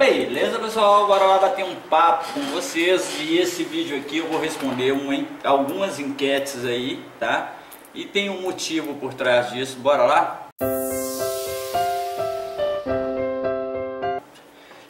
Beleza, pessoal, bora lá bater um papo com vocês. E esse vídeo aqui eu vou responder algumas enquetes aí, tá? E tem um motivo por trás disso, bora lá?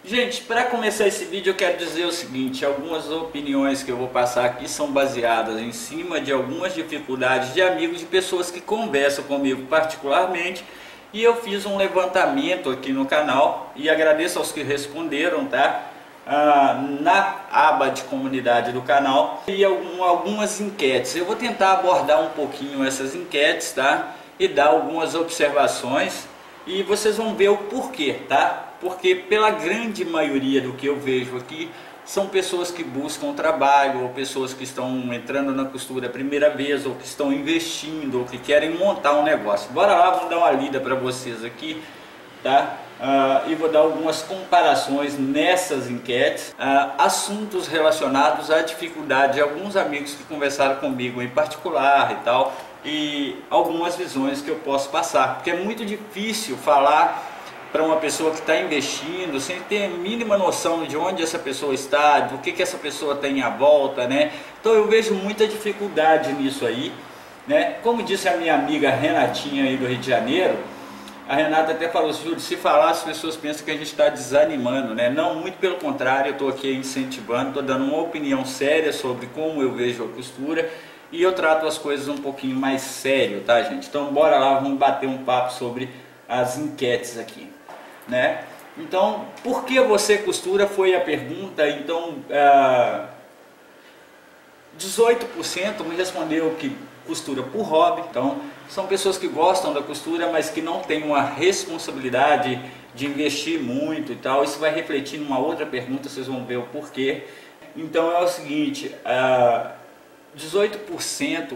Gente, para começar esse vídeo eu quero dizer o seguinte: algumas opiniões que eu vou passar aqui são baseadas em cima de algumas dificuldades de amigos, de pessoas que conversam comigo particularmente. E eu fiz um levantamento aqui no canal e agradeço aos que responderam, tá? Na aba de comunidade do canal, e algumas enquetes. Eu vou tentar abordar um pouquinho essas enquetes, tá? E dar algumas observações e vocês vão ver o porquê, tá? Porque pela grande maioria do que eu vejo aqui são pessoas que buscam trabalho, ou pessoas que estão entrando na costura a primeira vez, ou que estão investindo, ou que querem montar um negócio. Bora lá, vamos dar uma lida para vocês aqui, tá? E vou dar algumas comparações nessas enquetes, assuntos relacionados à dificuldade de alguns amigos que conversaram comigo em particular e tal, e algumas visões que eu posso passar, porque é muito difícil falar para uma pessoa que está investindo sem ter a mínima noção de onde essa pessoa está, do que essa pessoa tem à volta, né? Então eu vejo muita dificuldade nisso aí, né? Como disse a minha amiga Renatinha aí do Rio de Janeiro, a Renata até falou: Júlio, se falar as pessoas pensam que a gente está desanimando, né? Não, muito pelo contrário, eu estou aqui incentivando, estou dando uma opinião séria sobre como eu vejo a costura e eu trato as coisas um pouquinho mais sério, tá, gente? Então bora lá, vamos bater um papo sobre as enquetes aqui, né? Então, por que você costura foi a pergunta. Então 18% me respondeu que costura por hobby. Então são pessoas que gostam da costura, mas que não têm uma responsabilidade de investir muito e tal. Isso vai refletir numa outra pergunta, vocês vão ver o porquê. Então é o seguinte, 18%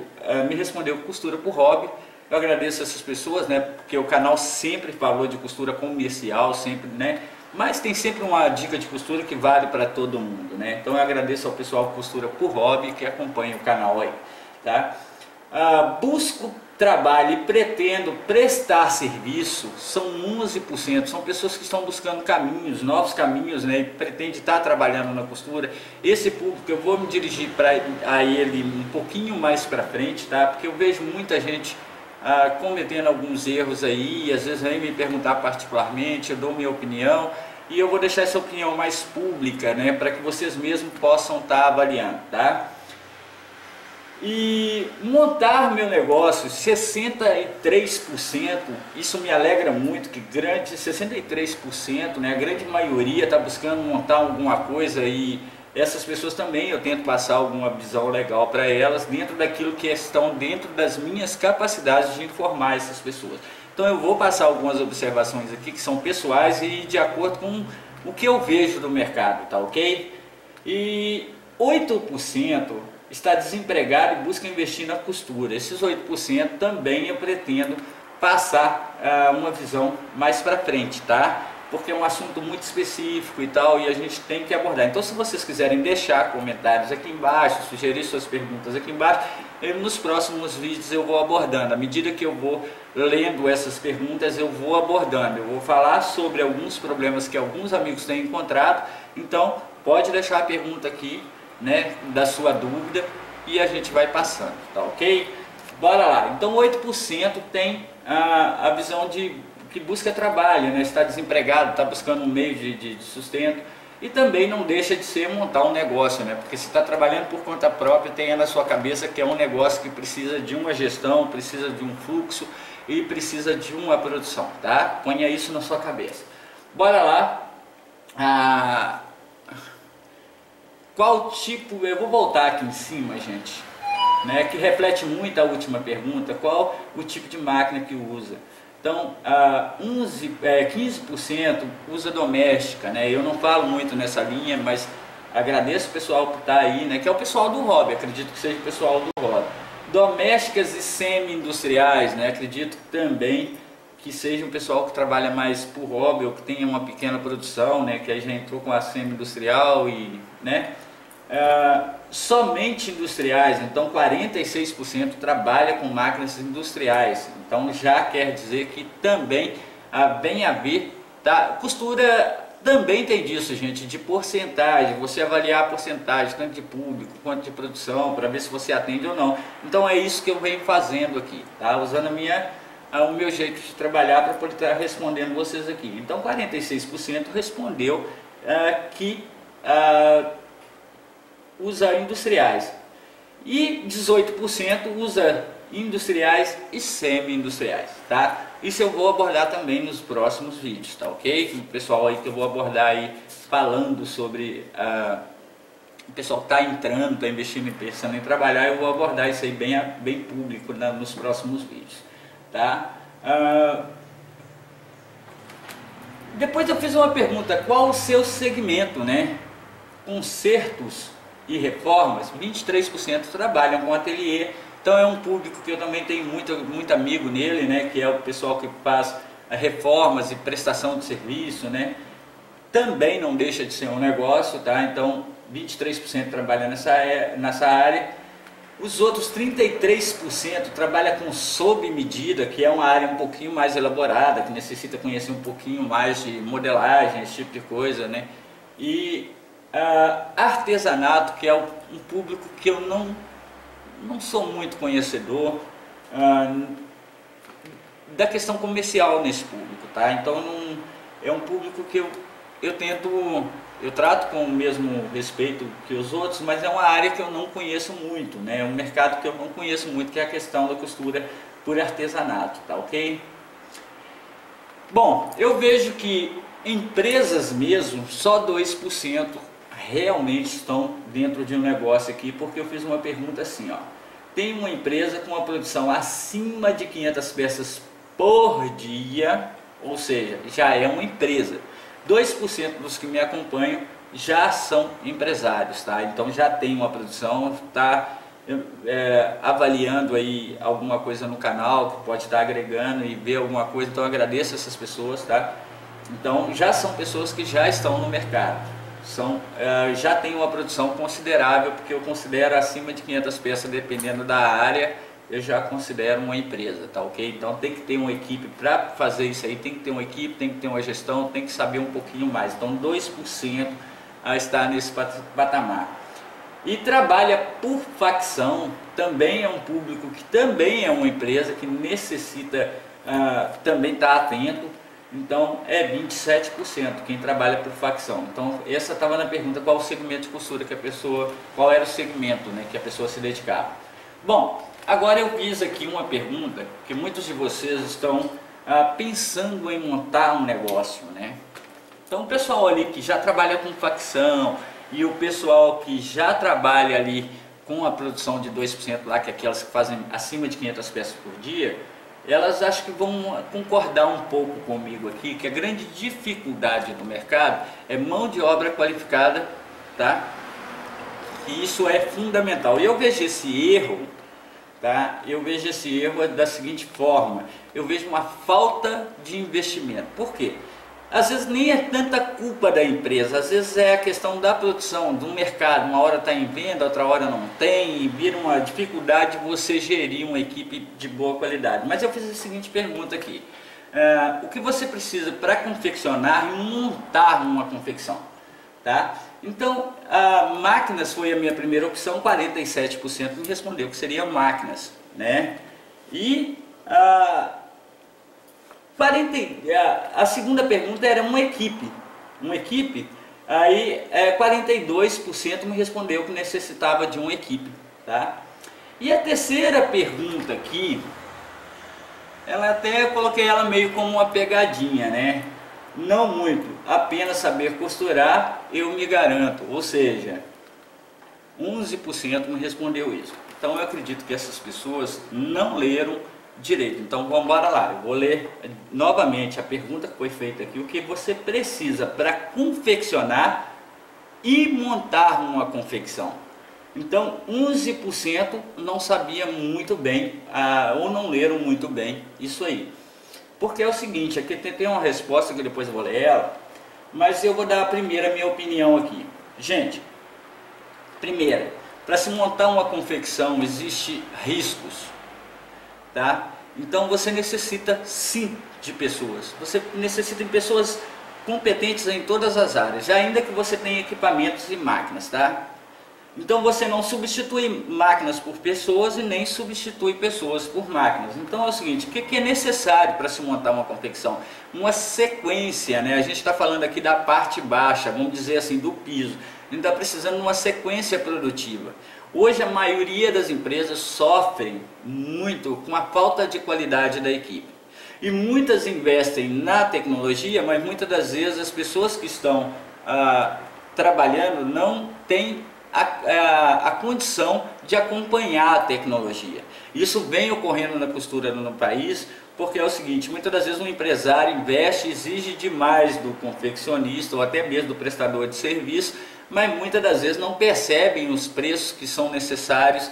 me respondeu que costura por hobby. Eu agradeço essas pessoas, né? Porque o canal sempre falou de costura comercial, sempre, né? Mas tem sempre uma dica de costura que vale para todo mundo, né? Então eu agradeço ao pessoal que costura por hobby, que acompanha o canal aí, tá? Busco trabalho e pretendo prestar serviço, são 11%, são pessoas que estão buscando caminhos, novos caminhos, né? E pretende estar trabalhando na costura. Esse público eu vou me dirigir a ele um pouquinho mais para frente, tá? Porque eu vejo muita gente cometendo alguns erros aí, às vezes vem me perguntar particularmente, eu dou minha opinião e eu vou deixar essa opinião mais pública, né, para que vocês mesmos possam estar avaliando, tá? E montar meu negócio, 63%, isso me alegra muito, que 63%, né, a grande maioria está buscando montar alguma coisa, e essas pessoas também eu tento passar alguma visão legal para elas, dentro daquilo que estão dentro das minhas capacidades de informar essas pessoas. Então eu vou passar algumas observações aqui que são pessoais e de acordo com o que eu vejo do mercado, tá ok? E 8% está desempregado e busca investir na costura. Esses 8% também eu pretendo passar uma visão mais para frente, tá? Porque é um assunto muito específico e tal, e a gente tem que abordar. Então se vocês quiserem deixar comentários aqui embaixo, sugerir suas perguntas aqui embaixo, nos próximos vídeos eu vou abordando. À medida que eu vou lendo essas perguntas, eu vou abordando. Eu vou falar sobre alguns problemas que alguns amigos têm encontrado. Então pode deixar a pergunta aqui, né, da sua dúvida, e a gente vai passando, tá ok? Bora lá. Então 8% tem a visão de que busca trabalho, né? Está desempregado, está buscando um meio de sustento, e também não deixa de ser montar um negócio, né? Porque se está trabalhando por conta própria, tenha na sua cabeça que é um negócio que precisa de uma gestão, precisa de um fluxo e precisa de uma produção, tá? Ponha isso na sua cabeça. Bora lá. Qual tipo, eu vou voltar aqui em cima, gente, né? Que reflete muito a última pergunta, qual o tipo de máquina que usa. Então, 15% usa doméstica, né? Eu não falo muito nessa linha, mas agradeço o pessoal que está aí, né? Que é o pessoal do hobby, acredito que seja o pessoal do hobby. Domésticas e semi-industriais, né? Acredito também que seja um pessoal que trabalha mais por hobby ou que tenha uma pequena produção, né? Que aí já entrou com a semi-industrial e, né? Somente industriais, então 46% trabalha com máquinas industriais, então já quer dizer que também vem a ver tá? Costura também tem disso, gente, de porcentagem, você avaliar a porcentagem, tanto de público quanto de produção, para ver se você atende ou não. Então é isso que eu venho fazendo aqui, tá? Usando o meu jeito de trabalhar para poder estar respondendo vocês aqui. Então 46% respondeu que usa industriais e 18% usa industriais e semi-industriais, tá? Isso eu vou abordar também nos próximos vídeos, tá ok? O pessoal aí que eu vou abordar aí falando sobre o pessoal que está entrando, está investindo, pensando em trabalhar, eu vou abordar isso aí bem público nos próximos vídeos, tá? Depois eu fiz uma pergunta, qual o seu segmento, né? Consertos e reformas, 23% trabalham com ateliê. Então é um público que eu também tenho muito amigo nele, né? Que é o pessoal que faz reformas e prestação de serviço, né? Também não deixa de ser um negócio, tá? Então 23% trabalha nessa área. Os outros 33% trabalham com sob medida, que é uma área um pouquinho mais elaborada, que necessita conhecer um pouquinho mais de modelagem, esse tipo de coisa, né? E artesanato, que é um público que eu não sou muito conhecedor da questão comercial nesse público, tá? Então é um público que eu trato com o mesmo respeito que os outros, mas é uma área que eu não conheço muito, né? É um mercado que eu não conheço muito, que é a questão da costura por artesanato, tá ok? Bom, eu vejo que empresas mesmo, só 2% realmente estão dentro de um negócio aqui, porque eu fiz uma pergunta assim, ó. Tem uma empresa com uma produção acima de 500 peças por dia, ou seja, já é uma empresa. 2% dos que me acompanham já são empresários, tá? Então já tem uma produção, está avaliando aí alguma coisa no canal, que pode estar agregando e ver alguma coisa, então eu agradeço essas pessoas, tá? Então já são pessoas que já estão no mercado. Já tem uma produção considerável, porque eu considero acima de 500 peças, dependendo da área, eu já considero uma empresa, tá ok? Então tem que ter uma equipe para fazer isso aí, tem que ter uma equipe, tem que ter uma gestão, tem que saber um pouquinho mais. Então 2% está nesse patamar. E trabalha por facção, também é um público que também é uma empresa que necessita também estar atento. Então é 27% quem trabalha por facção. Então essa estava na pergunta, qual o segmento de costura que a pessoa, qual era o segmento, né, que a pessoa se dedicava. Bom, agora eu fiz aqui uma pergunta que muitos de vocês estão pensando em montar um negócio, né? Então o pessoal ali que já trabalha com facção e o pessoal que já trabalha ali com a produção de 2% lá, que é aquelas que fazem acima de 500 peças por dia, elas acho que vão concordar um pouco comigo aqui, que a grande dificuldade do mercado é mão de obra qualificada, tá? E isso é fundamental. E eu vejo esse erro, tá? Eu vejo esse erro da seguinte forma, eu vejo uma falta de investimento. Por quê? Às vezes nem é tanta culpa da empresa, às vezes é a questão da produção, do mercado. Uma hora está em venda, outra hora não tem, e vira uma dificuldade você gerir uma equipe de boa qualidade. Mas eu fiz a seguinte pergunta aqui, o que você precisa para confeccionar e montar uma confecção? Tá? Então, máquinas foi a minha primeira opção, 47% me respondeu que seria máquinas, né? E a segunda pergunta era uma equipe, aí 42% me respondeu que necessitava de uma equipe, tá? E a terceira pergunta aqui, ela até eu coloquei ela meio como uma pegadinha, né? Não muito, apenas saber costurar, eu me garanto, ou seja, 11% me respondeu isso. Então eu acredito que essas pessoas não leram direito. Então vamos lá, eu vou ler novamente a pergunta que foi feita aqui, o que você precisa para confeccionar e montar uma confecção. Então 11% não sabia muito bem, ou não leram muito bem isso aí. Porque é o seguinte, aqui tem uma resposta que depois eu vou ler ela, mas eu vou dar primeiro a minha opinião aqui. Gente, primeiro, para se montar uma confecção existe riscos, tá? Então você necessita sim de pessoas, você necessita de pessoas competentes em todas as áreas, ainda que você tenha equipamentos e máquinas, tá? Então você não substitui máquinas por pessoas e nem substitui pessoas por máquinas. Então é o seguinte, o que é necessário para se montar uma confecção? Uma sequência, né? A gente está falando aqui da parte baixa, vamos dizer assim, do piso. A gente está precisando de uma sequência produtiva. Hoje a maioria das empresas sofrem muito com a falta de qualidade da equipe. E muitas investem na tecnologia, mas muitas das vezes as pessoas que estão trabalhando não têm a condição de acompanhar a tecnologia. Isso vem ocorrendo na costura no país, porque é o seguinte, muitas das vezes um empresário investe, exige demais do confeccionista ou até mesmo do prestador de serviço, mas muitas das vezes não percebem os preços que são necessários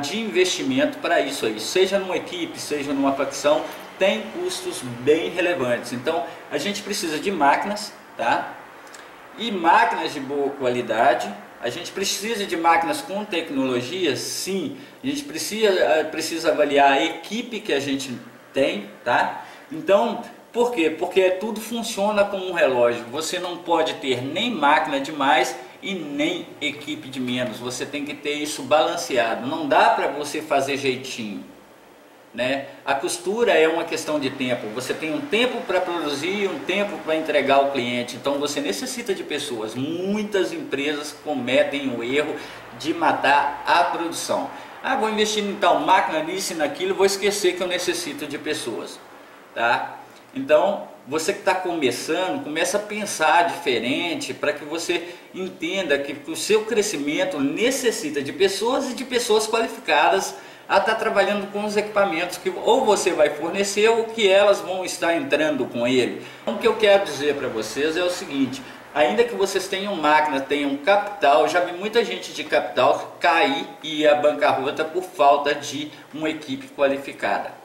de investimento para isso aí, seja numa equipe, seja numa facção, tem custos bem relevantes. Então a gente precisa de máquinas, tá? E máquinas de boa qualidade. A gente precisa de máquinas com tecnologia, sim. A gente precisa avaliar a equipe que a gente tem, tá? Então, por quê? Porque tudo funciona como um relógio. Você não pode ter nem máquina de mais e nem equipe de menos. Você tem que ter isso balanceado. Não dá para você fazer jeitinho, né? A costura é uma questão de tempo. Você tem um tempo para produzir e um tempo para entregar ao cliente. Então você necessita de pessoas. Muitas empresas cometem o erro de matar a produção. Vou investir em tal máquina, nisso e naquilo, vou esquecer que eu necessito de pessoas, tá? Então você que está começando, começa a pensar diferente para que você entenda que o seu crescimento necessita de pessoas e de pessoas qualificadas a estar trabalhando com os equipamentos que ou você vai fornecer ou que elas vão estar entrando com ele. Então, o que eu quero dizer para vocês é o seguinte, ainda que vocês tenham máquina, tenham capital, já vi muita gente de capital cair e ir à bancarrota por falta de uma equipe qualificada.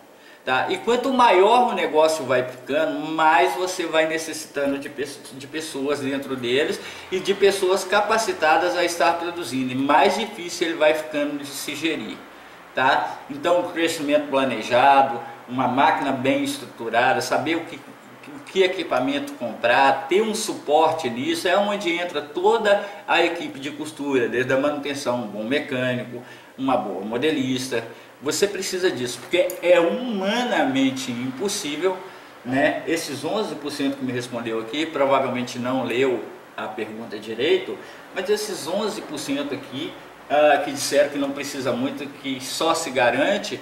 Tá? E quanto maior o negócio vai ficando, mais você vai necessitando de pessoas dentro deles e de pessoas capacitadas a estar produzindo, e mais difícil ele vai ficando de se gerir. Tá? Então, o crescimento planejado, uma máquina bem estruturada, saber que equipamento comprar, ter um suporte nisso, é onde entra toda a equipe de costura, desde a manutenção, um bom mecânico, uma boa modelista. Você precisa disso, porque é humanamente impossível, né? Esses 11% que me respondeu aqui, provavelmente não leu a pergunta direito, mas esses 11% aqui, que disseram que não precisa muito, que só se garante,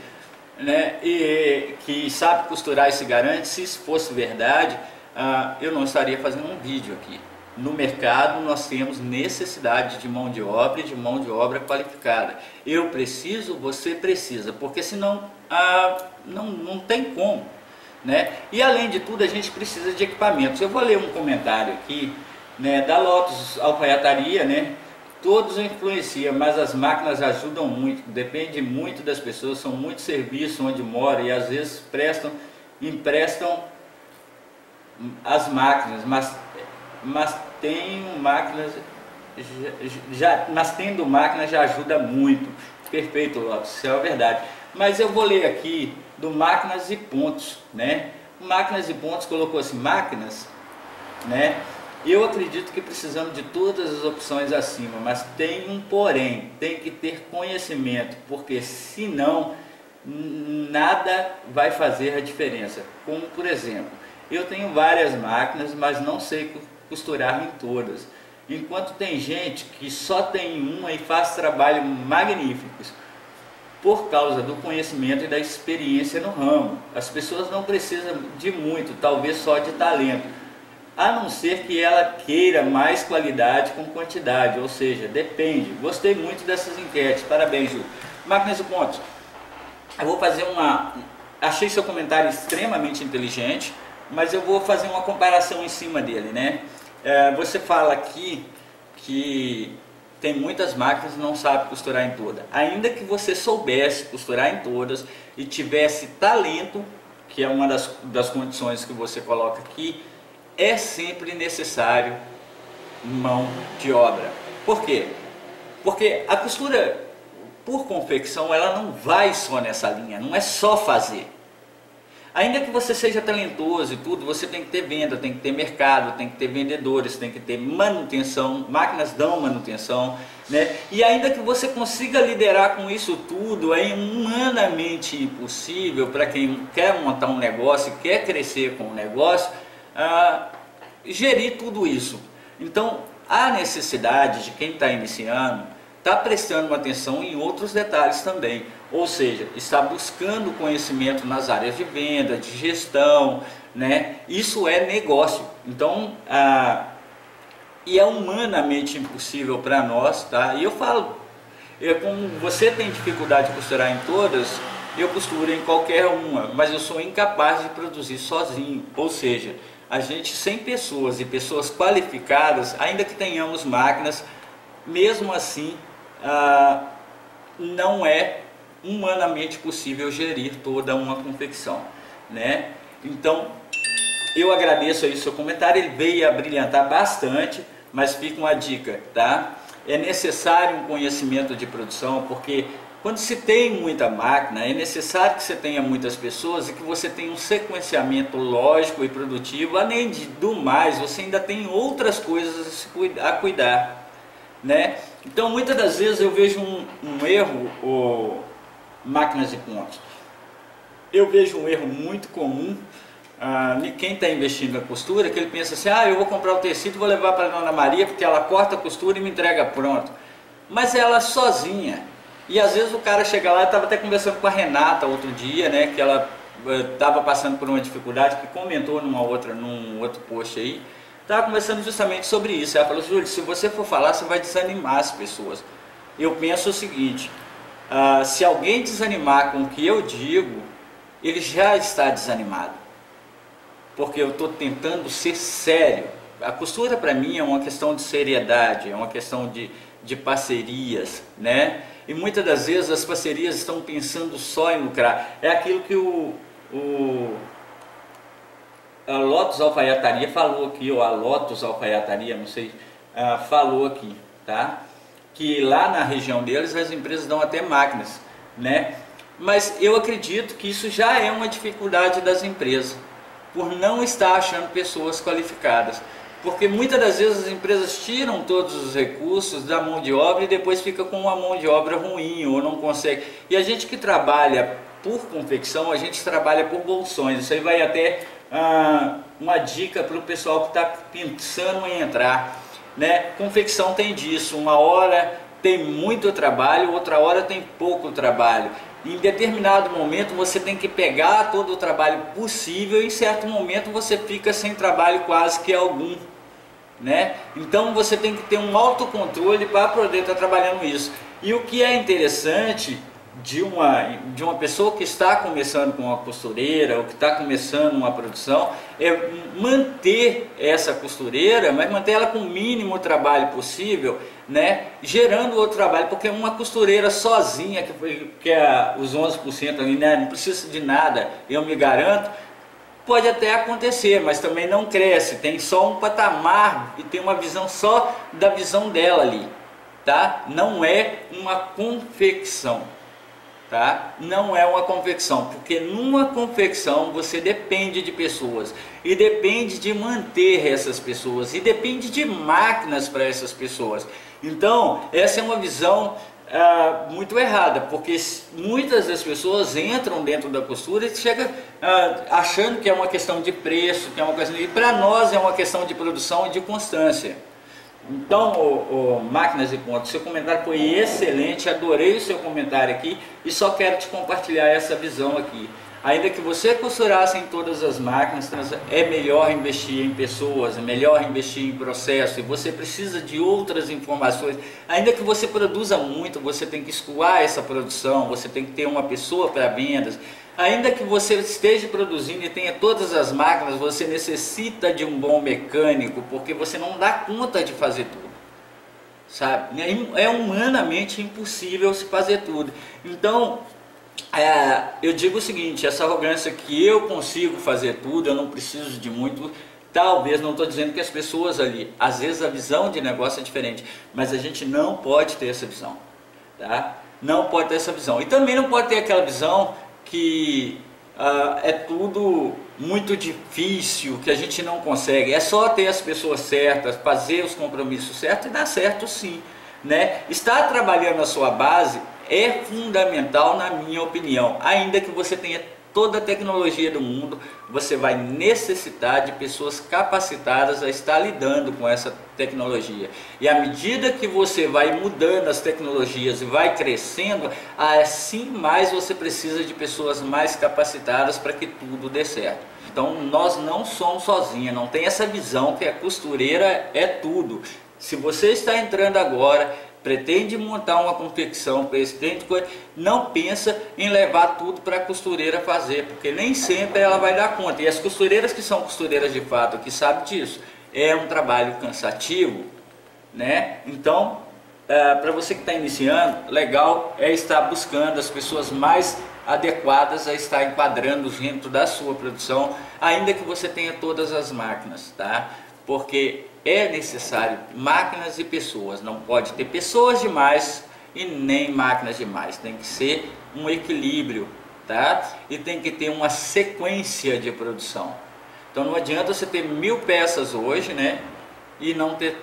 né, e que sabe costurar e se garante, se isso fosse verdade, eu não estaria fazendo um vídeo aqui. No mercado nós temos necessidade de mão de obra e de mão de obra qualificada. Eu preciso, você precisa, porque senão não tem como, né? E além de tudo a gente precisa de equipamentos. Eu vou ler um comentário aqui, né, da Lotus Alfaiataria, né? Todos influenciam, mas as máquinas ajudam muito, depende muito das pessoas, são muitos serviços onde moram e às vezes emprestam as máquinas, mas tendo máquinas já ajuda muito. Perfeito, Lopes, isso é a verdade. Mas eu vou ler aqui do Máquinas e Pontos, né? Máquinas e Pontos colocou assim, máquinas, né? Eu acredito que precisamos de todas as opções acima, mas tem um porém, tem que ter conhecimento, porque senão nada vai fazer a diferença. Como por exemplo, eu tenho várias máquinas, mas não sei costurar em todas. Enquanto tem gente que só tem uma e faz trabalhos magníficos por causa do conhecimento e da experiência no ramo. As pessoas não precisam de muito, talvez só de talento, a não ser que ela queira mais qualidade com quantidade, ou seja, depende. Gostei muito dessas enquetes, parabéns, Ju. Máquinas e Pontos, eu vou fazer achei seu comentário extremamente inteligente, mas eu vou fazer uma comparação em cima dele, né? Você fala aqui que tem muitas máquinas e não sabe costurar em todas. Ainda que você soubesse costurar em todas e tivesse talento, que é uma das condições que você coloca aqui, é sempre necessário mão de obra. Por quê? Porque a costura por confecção, ela não vai só nessa linha, não é só fazer. Ainda que você seja talentoso e tudo, você tem que ter venda, tem que ter mercado, tem que ter vendedores, tem que ter manutenção, máquinas dão manutenção, né? E ainda que você consiga liderar com isso tudo, é humanamente impossível para quem quer montar um negócio, quer crescer com o negócio, gerir tudo isso. Então, há necessidade de quem está iniciando, está prestando atenção em outros detalhes também, ou seja, está buscando conhecimento nas áreas de venda, de gestão, né? Isso é negócio. Então, e é humanamente impossível para nós, tá? E eu falo, como você tem dificuldade de costurar em todas, eu costuro em qualquer uma, mas eu sou incapaz de produzir sozinho, ou seja, a gente sem pessoas e pessoas qualificadas, ainda que tenhamos máquinas, mesmo assim, não é humanamente possível gerir toda uma confecção, né? Então, eu agradeço aí o seu comentário, ele veio a brilhantar bastante, mas fica uma dica, tá? É necessário um conhecimento de produção, porque quando se tem muita máquina, é necessário que você tenha muitas pessoas e que você tenha um sequenciamento lógico e produtivo. Além do mais, você ainda tem outras coisas a cuidar, né? Então, muitas das vezes eu vejo um erro, máquinas e pontos. Eu vejo um erro muito comum, quem está investindo na costura, que ele pensa assim, eu vou comprar o tecido, vou levar para a Dona Maria, porque ela corta a costura e me entrega pronto. Mas ela sozinha. E às vezes o cara chega lá, eu estava até conversando com a Renata outro dia, né, que ela estava passando por uma dificuldade, que comentou num outro post aí, estava conversando justamente sobre isso. Ela falou, Júlio, se você for falar, você vai desanimar as pessoas. Eu penso o seguinte, se alguém desanimar com o que eu digo, ele já está desanimado, porque eu estou tentando ser sério. A costura para mim é uma questão de seriedade, é uma questão de parcerias, né? E muitas das vezes as parcerias estão pensando só em lucrar. É aquilo que a Lotus Alfaiataria falou aqui, ou a Lotus Alfaiataria, não sei, falou aqui, tá? Que lá na região deles as empresas dão até máquinas, né? Mas eu acredito que isso já é uma dificuldade das empresas, por não estar achando pessoas qualificadas. Porque muitas das vezes as empresas tiram todos os recursos da mão de obra e depois fica com uma mão de obra ruim ou não consegue. E a gente que trabalha por confecção, a gente trabalha por bolsões. Isso aí vai até uma dica para o pessoal que está pensando em entrar, né? Confecção tem disso, uma hora tem muito trabalho, outra hora tem pouco trabalho. Em determinado momento você tem que pegar todo o trabalho possível e em certo momento você fica sem trabalho quase que algum, né? Então você tem que ter um autocontrole para poder estar trabalhando isso. E o que é interessante de uma pessoa que está começando com uma costureira ou que está começando uma produção é manter essa costureira, mas manter ela com o mínimo trabalho possível, né? Gerando outro trabalho, porque uma costureira sozinha, que é os 11% ali, né? Não precisa de nada, eu me garanto. Pode até acontecer, mas também não cresce, tem só um patamar e tem uma visão só da visão dela ali, tá? Não é uma confecção, tá? Não é uma confecção, porque numa confecção você depende de pessoas e depende de manter essas pessoas e depende de máquinas para essas pessoas. Então, essa é uma visão muito errada, porque muitas das pessoas entram dentro da costura e chegam achando que é uma questão de preço, que é uma questão, e para nós é uma questão de produção e de constância. Então, Máquinas e Pontos, seu comentário foi excelente, adorei o seu comentário aqui e só quero te compartilhar essa visão aqui. Ainda que você costurasse em todas as máquinas, é melhor investir em pessoas, é melhor investir em processo, e você precisa de outras informações. Ainda que você produza muito, você tem que escoar essa produção, você tem que ter uma pessoa para vendas. Ainda que você esteja produzindo e tenha todas as máquinas, você necessita de um bom mecânico, porque você não dá conta de fazer tudo, sabe? É humanamente impossível se fazer tudo. Então, eu digo o seguinte, essa arrogância que eu consigo fazer tudo, eu não preciso de muito, talvez, não estou dizendo que as pessoas ali, às vezes a visão de negócio é diferente, mas a gente não pode ter essa visão, tá? Não pode ter essa visão. E também não pode ter aquela visão que é tudo muito difícil, que a gente não consegue. É só ter as pessoas certas, fazer os compromissos certos e dá certo sim, né? Estar trabalhando a sua base é fundamental na minha opinião. Ainda que você tenha toda a tecnologia do mundo, você vai necessitar de pessoas capacitadas a estar lidando com essa tecnologia. E à medida que você vai mudando as tecnologias e vai crescendo, assim mais você precisa de pessoas mais capacitadas para que tudo dê certo. Então nós não somos sozinhos, não tem essa visão que a costureira é tudo. Se você está entrando agora, pretende montar uma confecção, não pensa em levar tudo para a costureira fazer, porque nem sempre ela vai dar conta. E as costureiras que são costureiras de fato, que sabem disso, é um trabalho cansativo, né? Então, para você que está iniciando, legal é estar buscando as pessoas mais adequadas a estar enquadrando dentro da sua produção, ainda que você tenha todas as máquinas, tá? Porque é necessário máquinas e pessoas, não pode ter pessoas demais e nem máquinas demais, tem que ser um equilíbrio, tá? E tem que ter uma sequência de produção. Então não adianta você ter 1000 peças hoje, né? E não ter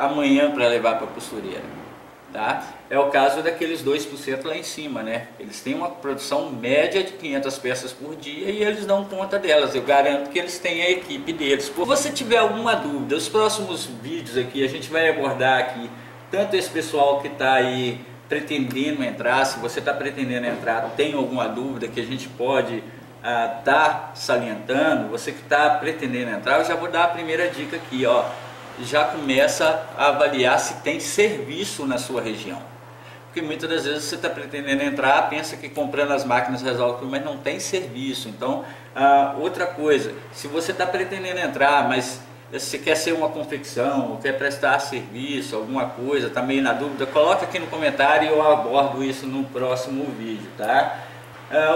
amanhã para levar para a costureira, tá? É o caso daqueles 2% lá em cima, né? Eles têm uma produção média de 500 peças por dia e eles dão conta delas. Eu garanto que eles têm a equipe deles. Se você tiver alguma dúvida, os próximos vídeos aqui a gente vai abordar aqui tanto esse pessoal que está aí pretendendo entrar. Se você está pretendendo entrar, tem alguma dúvida que a gente pode tá salientando, você que está pretendendo entrar, eu já vou dar a primeira dica aqui, ó. Já começa a avaliar se tem serviço na sua região, porque muitas das vezes você está pretendendo entrar, pensa que comprando as máquinas resolve tudo, mas não tem serviço. Então, outra coisa, se você está pretendendo entrar, mas você quer ser uma confecção, ou quer prestar serviço, alguma coisa, está meio na dúvida, coloca aqui no comentário e eu abordo isso no próximo vídeo, tá?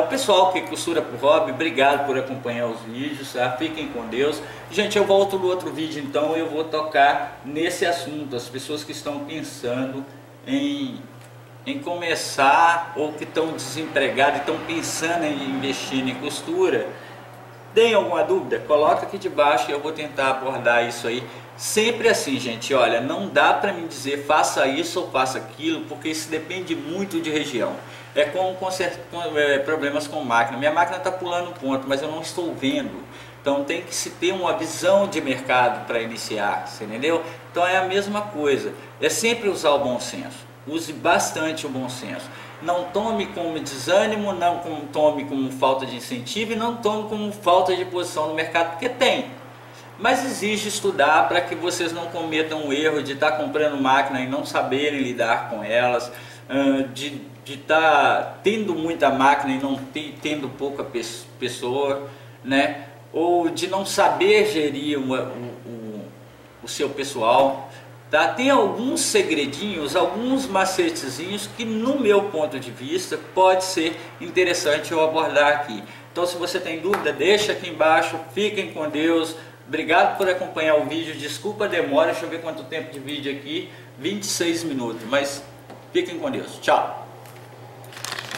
O pessoal que costura por hobby, obrigado por acompanhar os vídeos, tá? Fiquem com Deus. Gente, eu volto no outro vídeo, então eu vou tocar nesse assunto. As pessoas que estão pensando em começar ou que estão desempregadas e estão pensando em investir em costura, tem alguma dúvida? Coloca aqui debaixo e eu vou tentar abordar isso aí. Sempre assim, gente, olha, não dá para mim dizer faça isso ou faça aquilo, porque isso depende muito de região. É como problemas com máquina. Minha máquina está pulando um ponto, mas eu não estou vendo. Então tem que se ter uma visão de mercado para iniciar, você entendeu? Então é a mesma coisa, é sempre usar o bom senso. Use bastante o bom senso. Não tome como desânimo, não tome como falta de incentivo e não tome como falta de posição no mercado, porque tem. Mas exige estudar para que vocês não cometam o erro de estar comprando máquina e não saberem lidar com elas, de estar tendo muita máquina e não tendo pouca pessoa, né? Ou de não saber gerir o seu pessoal. Tá? Tem alguns segredinhos, alguns macetezinhos que no meu ponto de vista pode ser interessante eu abordar aqui. Então se você tem dúvida, deixa aqui embaixo, fiquem com Deus, obrigado por acompanhar o vídeo, desculpa a demora, deixa eu ver quanto tempo de vídeo aqui, 26 minutos, mas fiquem com Deus, tchau!